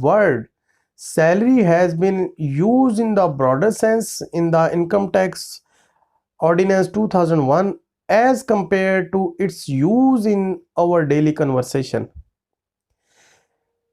word salary has been used in the broader sense in the income tax ordinance 2001 as compared to its use in our daily conversation۔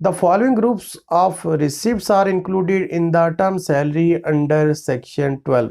The following groups of receipts are included in the term salary under section 12۔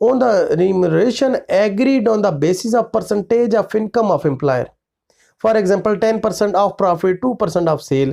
on the remuneration agreed on the basis of percentage of income of employer. For example 10% of profit, 2% of sale.